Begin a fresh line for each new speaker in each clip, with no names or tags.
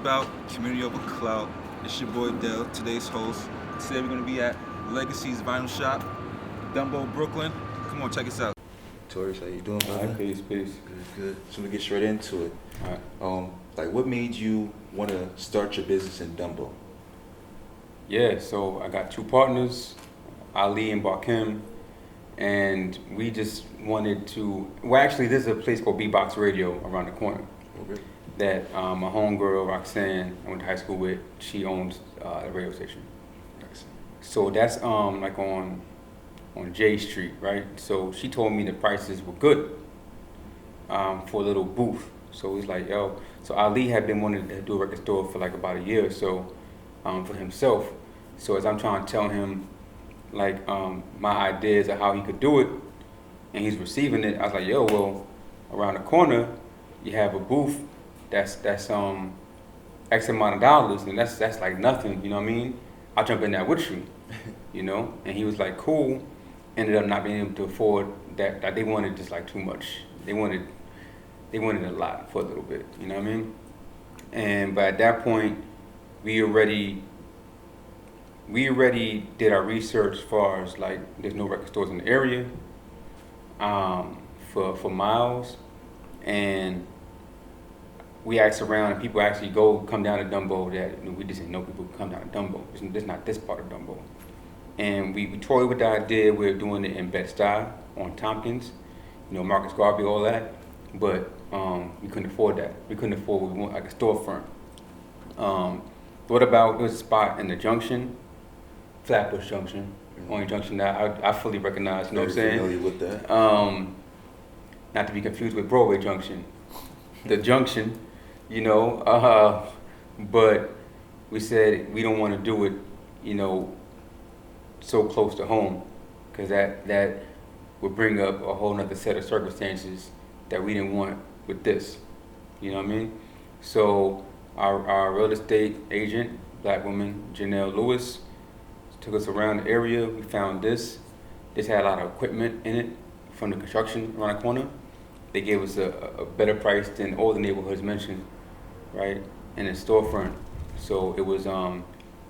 about community over clout. It's your boy Dell, today's host. Today we're gonna be at Legacy's Vinyl Shop, Dumbo, Brooklyn. Come on, check us out.
Taurus, how you doing, brother?
Alright, peace.
Good. So we get straight into it.
Alright.
Like, what made you want to start your business in Dumbo?
Yeah, so I got two partners, Ali and Barkim, and we just wanted to. Well, actually, there's a place called B-Box Radio around the corner.
Okay.
That my homegirl Roxanne, I went to high school with. She owns a radio station.
Excellent.
So that's like on J Street, right? So she told me the prices were good for a little booth. So he's like, yo. So Ali had been wanting to do a record store for like about a year or so for himself. So as I'm trying to tell him like my ideas of how he could do it, and he's receiving it, I was like, yo, well, around the corner you have a booth that's X amount of dollars, and that's like nothing, you know what I mean? I'll jump in there with you, you know? And he was like, cool. Ended up not being able to afford that. They wanted just like too much. They wanted a lot for a little bit, you know what I mean? And but at that point, we already did our research as far as like there's no record stores in the area for miles, and we asked around, and people actually come down to Dumbo that we just didn't know people would come down to Dumbo. It's not this part of Dumbo. And we toyed with the idea. We're doing it in Bed-Stuy on Tompkins, Marcus Garvey, all that. But we couldn't afford that. We want like a storefront. What about this spot in the Junction, Flatbush Junction, only junction that I fully recognize. You know what I'm saying?
Familiar with that.
Not to be confused with Broadway Junction, the Junction, But we said we don't want to do it, so close to home, because that would bring up a whole nother set of circumstances that we didn't want with this. You know what I mean? So our real estate agent, black woman, Janelle Lewis, took us around the area. We found this. This had a lot of equipment in it from the construction around the corner. They gave us a better price than all the neighborhoods mentioned, right? In a storefront. So it was a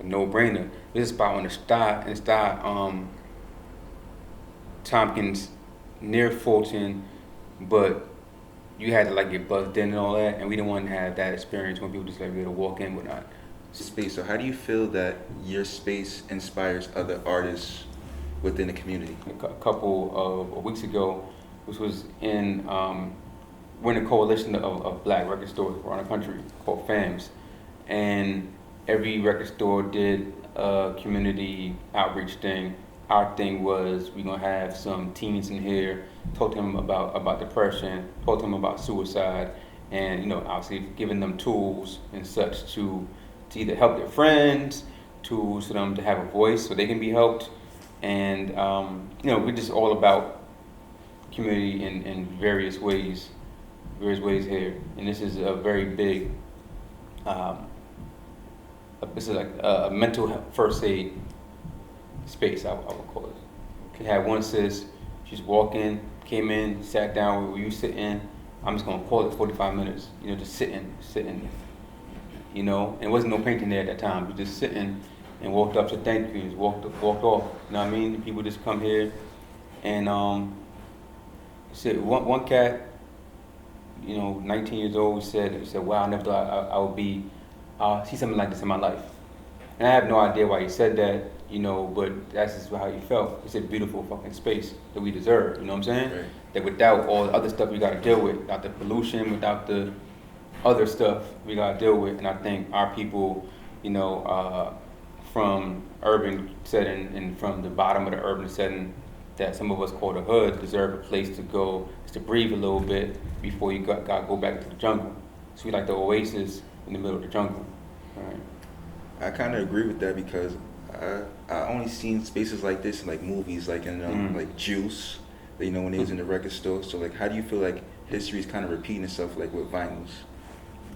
no-brainer. This is spot on the Tompkins, near Fulton, but you had to like get buzzed in and all that, and we didn't want to have that experience when people just like be able to walk in whatnot.
Space. So how do you feel that your space inspires other artists within the community?
A couple of weeks ago, which was we're in a coalition of black record stores around the country called FAMS, and every record store did a community outreach thing. Our thing was we're gonna have some teens in here, talk to them about depression, talk to them about suicide, and obviously giving them tools and such to either help their friends, tools for them to have a voice so they can be helped, and we're just all about community in various ways here, and this is a very big. This is like a mental first aid space, I would call it. We had one sis, she's walking, came in, sat down where you sitting. I'm just gonna call it 45 minutes, just sitting. And it wasn't no painting there at that time. We just sitting and walked up to thank you, walked off. You know what I mean? People just come here, and said one cat, 19 years old, said, wow, I never thought I would be see something like this in my life. And I have no idea why he said that, but that's just how he felt. It's a beautiful fucking space that we deserve, you know what I'm saying?
Right.
That without all the other stuff we gotta deal with, without the pollution, without the other stuff we gotta deal with, and I think our people, from urban setting and from the bottom of the urban setting that some of us call the hood, deserve a place to go, just to breathe a little bit before you gotta go back into the jungle. So we like the oasis in the middle of the jungle. Right.
I kind of agree with that because I only seen spaces like this in like movies, like in like Juice, when they was in the record store. So like, how do you feel like history is kind of repeating itself like with vinyls?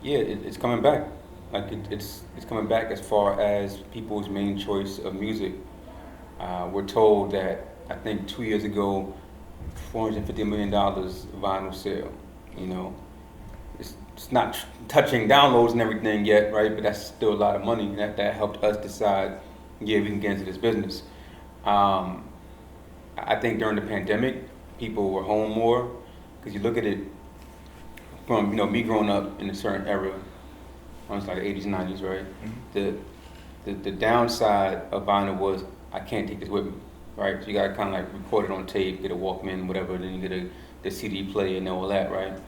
Yeah, it's coming back. Like it's coming back as far as people's main choice of music. We're told that I think 2 years ago, $450 million vinyl sale. it's not touching downloads and everything yet, right? But that's still a lot of money. That helped us decide, yeah, we can get into this business. Um, I think during the pandemic, people were home more because you look at it from me growing up in a certain era, I was like the 80s, 90s, right?
Mm-hmm.
The downside of vinyl was I can't take this with me, right? So you got to kind of like record it on tape, get a Walkman, whatever, then you get the CD player and all that, right?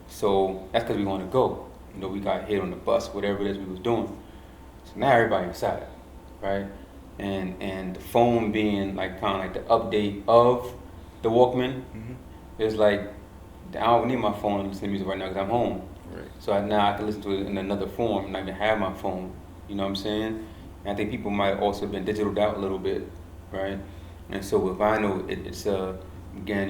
So that's because we want to go. We got hit on the bus, whatever it is we was doing. So now everybody excited, right? And the phone being like kind of like the update of the Walkman
Mm-hmm.
is like I don't need my phone to listen to music right now because I'm home.
Right.
So now I can listen to it in another form, not even have my phone. You know what I'm saying? And I think people might have also been digitaled out a little bit, right? And so with vinyl, it's again,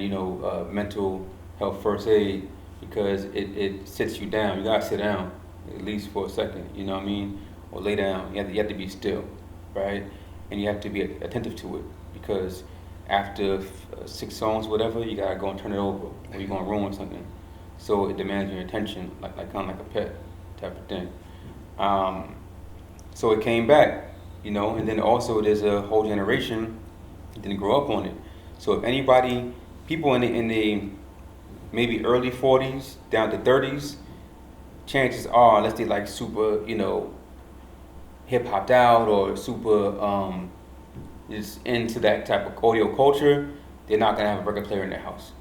mental health first aid because it sits you down. You gotta sit down at least for a second. You know what I mean? Or lay down. You have to be still, right? And you have to be attentive to it because after 6 songs, whatever, you gotta go and turn it over, or you're gonna ruin something. So it demands your attention, like kind of like a pet type of thing. So it came back, and then also there's a whole generation that didn't grow up on it. So if anybody, people in the maybe early 40s down to 30s, chances are, unless they like super, hip hopped out or super is into that type of audio culture, they're not gonna have a record player in their house.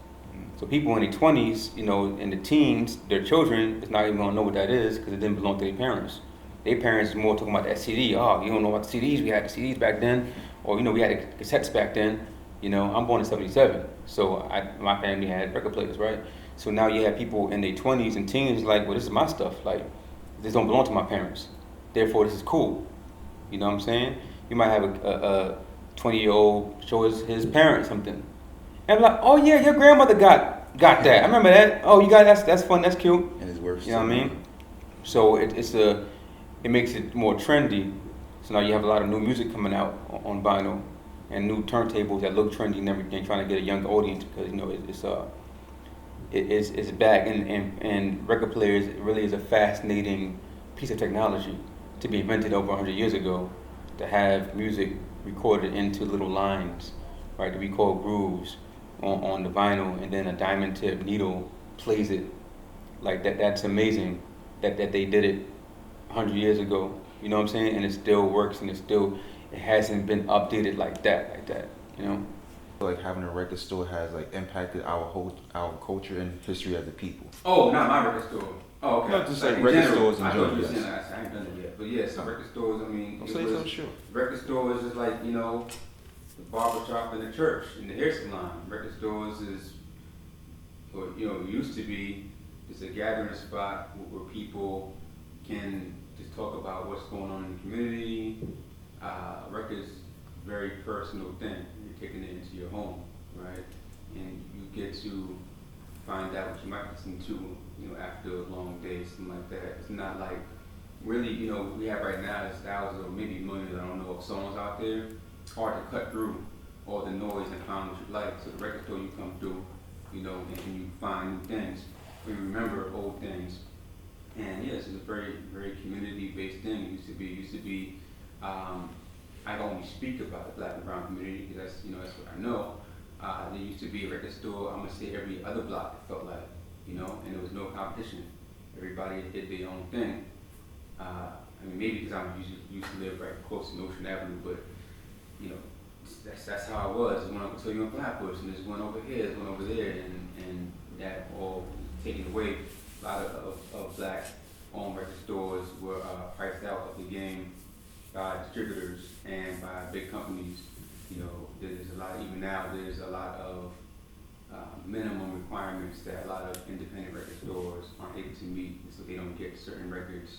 So people in their 20s, in the teens, their children is not even gonna know what that is because it didn't belong to their parents. Their parents is more talking about that CD. Oh, you don't know about the CDs? We had the CDs back then, or we had the cassettes back then. I'm born in '77, so my family had record players, right? So now you have people in their 20s and teens like, well, this is my stuff. Like, this don't belong to my parents. Therefore, this is cool. You know what I'm saying? You might have a 20-year-old show his parents something. And I'm like, oh yeah, your grandmother got that. I remember that. Oh, you got that's fun, that's cute.
And it's worth.
You know what I mean? So it makes it more trendy. So now you have a lot of new music coming out on vinyl and new turntables that look trendy and everything, trying to get a young audience because it's back and record players really is a fascinating piece of technology to be invented over 100 years ago to have music recorded into little lines, right? To record grooves on the vinyl, and then a diamond tip needle plays it like that. That's amazing that they did it 100 years ago. You know what I'm saying? And it still works, and it hasn't been updated like that.
Like having a record store has like impacted our culture and history as a people.
Oh, not my record store. Oh, okay.
Not just like record stores in general.
Yes. I ain't done it yet, but yes, record stores. I mean,
Sure.
Record stores is like the barber shop and the church and the hair salon. Record stores is, or used to be, just a gathering spot where people can just talk about what's going on in the community. Records, very personal thing. You're taking it into your home, right? And you get to find out what you might listen to, after a long day, something like that. It's not like really, we have right now is thousands or maybe millions, I don't know, of songs out there. Hard to cut through all the noise and find what you like. So the record store you come through, and you find new things, or you remember old things. And yes, it's a very, very community-based thing. It used to be. I can only speak about the Black and Brown community because that's what I know. There used to be a record store, I'm gonna say every other block, it felt like, and there was no competition. Everybody did their own thing. Maybe because I used to live right close to Ocean Avenue, but that's how it was. There's one up until you in Flatbush, and there's one over here, there's one over there, and that all taken away. A lot of black-owned record stores were priced out of the game by distributors and by big companies. There's a lot, even now, there's a lot of minimum requirements that a lot of independent record stores aren't able to meet, so they don't get certain records.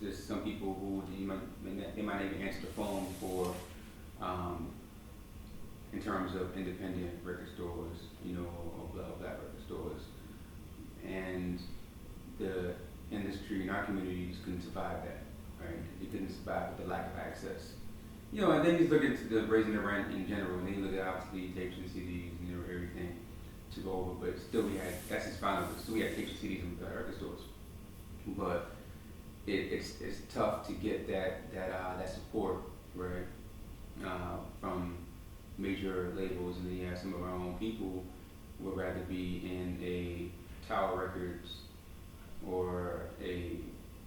There's some people who they might even answer the phone for, in terms of independent record stores, or black record stores, and the industry in our communities couldn't survive that. Right? You couldn't survive with the lack of access. And then you look at the raising the rent in general, and then you look at obviously tapes and CDs and everything. to go over, but still we had, that's his final, still we had tapes and CDs in the record stores. But it's tough to get that support, right, from major labels, and then you have some of our own people would rather be in a Tower Records or a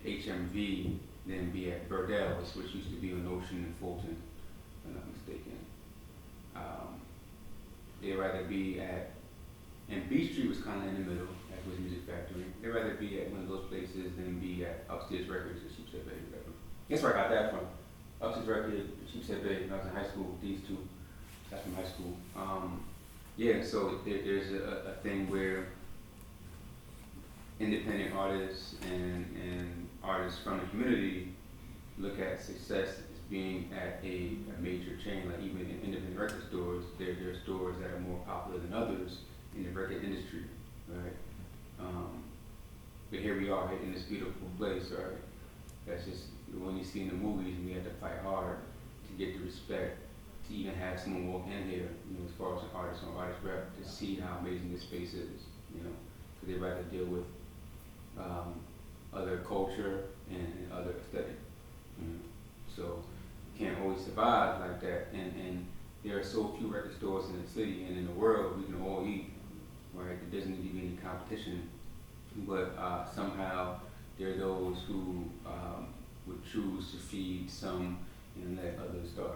HMV than be at Burdells, which used to be on Ocean and Fulton, if I'm not mistaken. They'd rather be at, and Beach Street was kind of in the middle, that was Music Factory. They'd rather be at one of those places than be at Upstairs Records or Sheepshead Bay, whatever. That's where I got that from. Upstairs Records, Sheepshead Bay, when I was in high school, these two, that's from high school. Yeah, so there's a thing where independent artists and artists from the community look at success as being at a major chain, like even in independent record stores, there are stores that are more popular than others in the record industry, right? But here we are in this beautiful place, right? That's just when you see in the movies, we had to fight hard to get the respect, to even have someone walk in here, you know, as far as an artist or artist rep, to see how amazing this space is, you know, because they'd rather deal with other culture and other aesthetic. So you can't always survive like that, and there are so few record stores in the city and in the world we can all eat, right? There doesn't need to be any competition, but somehow there are those who would choose to feed some and let others starve.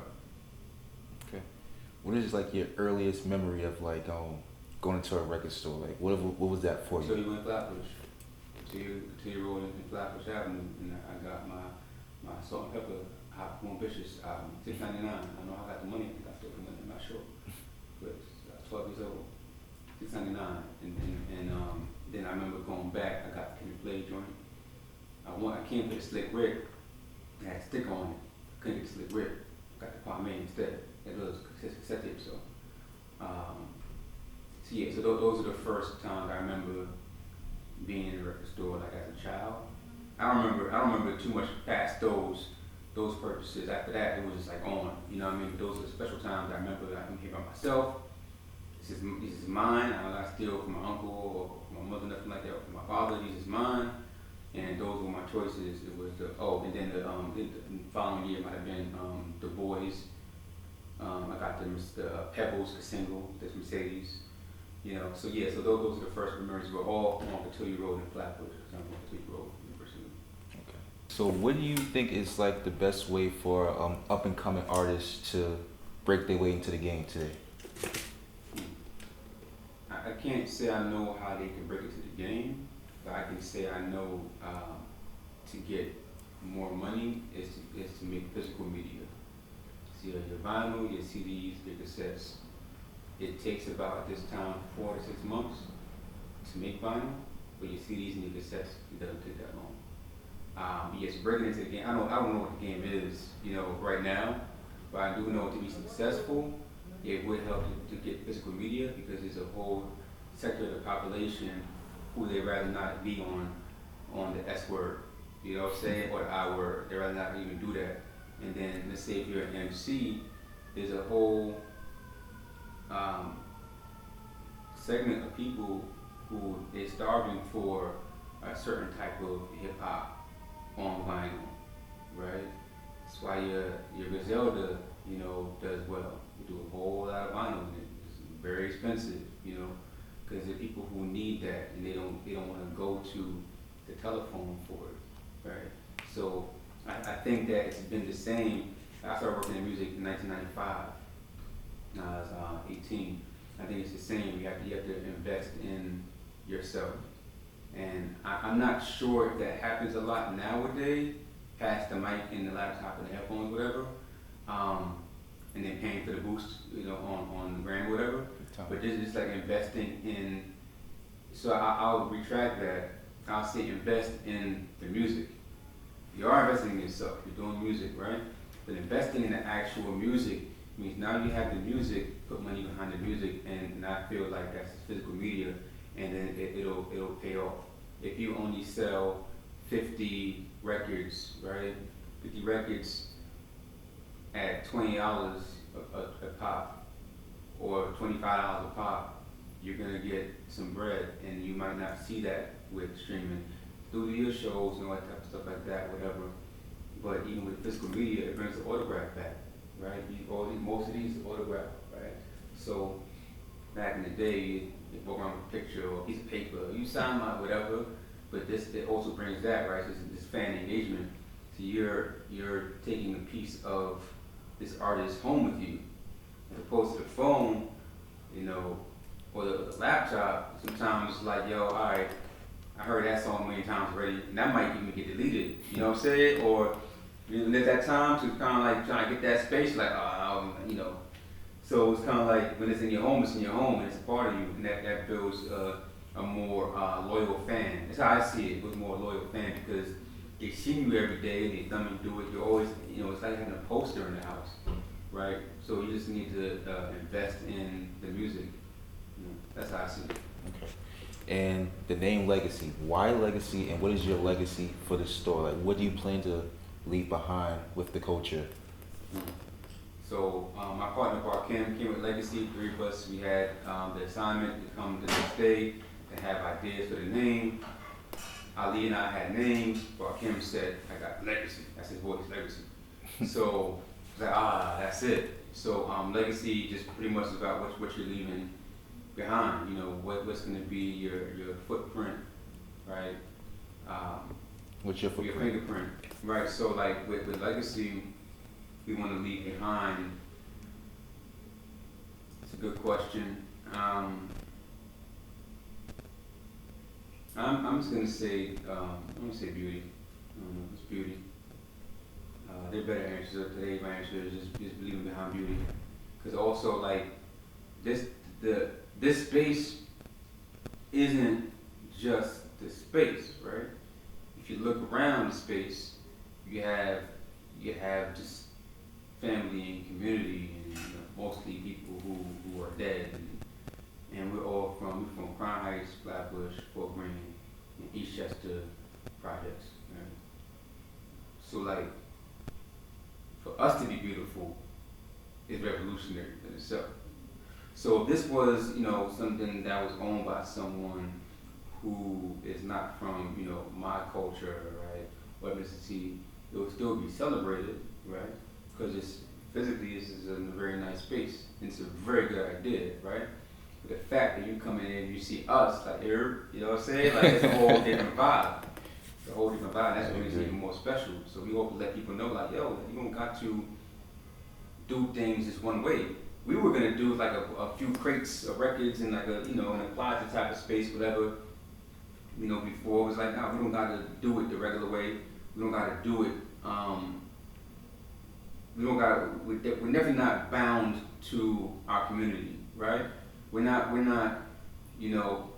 Okay. What is like your earliest memory of like going into a record store? Like what was that for you?
So you went Flatbush. Till you rolled in Flatbush Avenue, and I got my Salt and Pepper Hot Boom Vicious album, $6.99. I don't know how I got the money. I think I still got the money. I'm not sure, but I was 12 years old. $6.99, and then I remember going back. I got the Kid Play joint. I came with a Slick Rick. It had a stick on it. Couldn't get Slick Rick. Got the Kwame instead. It was cassette tape. So yeah. So those are the first times I remember being in a record store, like as a child. I don't remember too much past those purchases. After that, it was just like on. You know what I mean? But those are the special times I remember that I'm here by myself. This is mine. I don't got to steal from my uncle or from my mother, nothing like that, or from my father. This is mine. And those were my choices. It was and then the following year might have been the Boys. I got the Pebbles, the single, this Mercedes. You know, so yeah, so those are the first memories. We're all on Cotillion Road in Flatbush, because I'm on Cotillion Road University.
Okay. So what do you think is like the best way for up and coming artists to break their way into the game today?
I can't say I know how they can break into the game, but I can say I know to get more money is to make physical media. So your vinyl, your CDs, your cassettes. It takes about, at this time, 4 to 6 months to make vinyl, but your CDs and your cassettes, it doesn't take that long. Yes, breaking into the game, I don't know what the game is, you know, right now, but I do know to be successful, it would help to get physical media, because there's a whole sector of the population who they'd rather not be on the S word, you know what I'm saying, or the I word. They'd rather not even do that. And then, let's say if you're an MC, there's a whole segment of people who is starving for a certain type of hip hop on vinyl, right? That's why your Griselda, you know, does well. We do a whole lot of vinyl, and it's very expensive, you know, because there are people who need that, and they don't want to go to the telephone for it, right? So I think that it's been the same. I started working in music in 1995. I was 18. I think it's the same. You have to invest in yourself, and I'm not sure if that happens a lot nowadays, past the mic and the laptop and the headphones, whatever, and then paying for the boost, you know, on the brand, whatever. But this is like investing in. So I'll retract that. I'll say invest in the music. You are investing in yourself. You're doing music, right? But investing in the actual music means now you have the music, put money behind the music, and I feel like that's physical media, and then it'll pay off. If you only sell 50 records, right? 50 records at $20 a pop, or $25 a pop, you're gonna get some bread, and you might not see that with streaming through your shows and all that type of stuff like that, whatever. But even with physical media, it brings the autograph back, right? Most of these are autograph, right? So back in the day, you go around with a picture or a piece of paper, you sign my whatever, but this it also brings that, right? So this fan engagement. So you're taking a piece of this artist home with you, as opposed to the phone, you know, or the laptop. Sometimes it's like, yo, all right, I heard that song a million times already, and that might even get deleted. You know what I'm saying? Or there's that time, so it's kind of like trying to get that space, like, you know. So it's kind of like when it's in your home, it's in your home, and it's a part of you, and that builds a more loyal fan. That's how I see it, with more loyal fan, because they see you every day, they thumb you do it. You're always, you know, it's like having a poster in the house, right? So you just need to invest in the music. You know, that's how I see it.
Okay. And the name Legacy, why Legacy, and what is your legacy for the store? Like, what do you plan to leave behind with the culture?
So my partner, Kim, came with Legacy. 3 of us, we had the assignment to come the next day to have ideas for the name. Ali and I had names. Kim said, I got Legacy. That's his voice, Legacy. So I was like, that's it. So Legacy just pretty much is about what you're leaving behind. You know, what's going to be your footprint, right?
What's your footprint?
Your fingerprint, right? So like with Legacy, we want to leave behind. It's a good question. I'm just gonna say beauty. It's beauty. They're better answers today. My answer is just leaving behind beauty, because also like this space isn't just the space, right? If you look around the space, you have just family and community, and you know, mostly people who are dead, and we're from Crown Heights, Flatbush, Fort Greene, and Eastchester projects. Right? So like, for us to be beautiful is revolutionary in itself. So if this was, you know, something that was owned by someone who is not from, you know, my culture, right, or ethnicity, it would still be celebrated, right? Because it's physically, this is a very nice space. It's a very good idea, right? But the fact that you come in and you see us, like here, you know what I'm saying? Like it's a whole different vibe. It's a whole different vibe. That's what makes it even more special. So we hope to let people know, like, yo, you don't got to do things just one way. We were gonna do like a few crates of records in like a, you know, in a closet type of space, whatever. You know, before it was like, no, we don't gotta do it the regular way. We don't gotta do it. We're definitely not bound to our community, right? We're not, you know,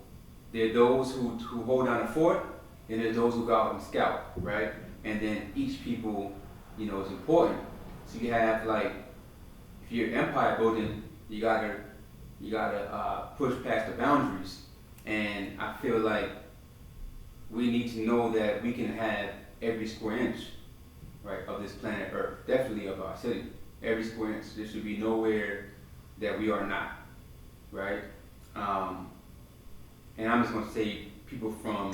there are those who hold down the fort, and there are those who go out and scout, right? And then each people, you know, is important. So you have like, if you're empire building, you gotta push past the boundaries. And I feel like we need to know that we can have every square inch, right, of this planet Earth, definitely of our city. Every square inch. There should be nowhere that we are not, right? And I'm just gonna say people from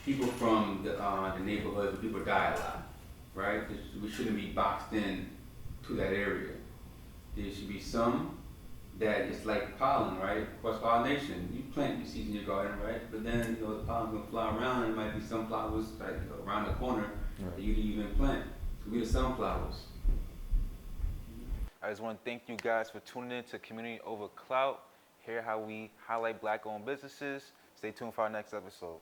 the neighborhoods where people die a lot, right? We shouldn't be boxed in to that area. There should be some that it's like pollen, right? Cross-pollination. You plant your seeds in your garden, right? But then, you know, the pollen's gonna fly around, and there might be sunflowers like around the corner that you didn't even plant. So we the sunflowers.
I just want to thank you guys for tuning in to Community Over Clout. Hear how we highlight Black-owned businesses. Stay tuned for our next episode.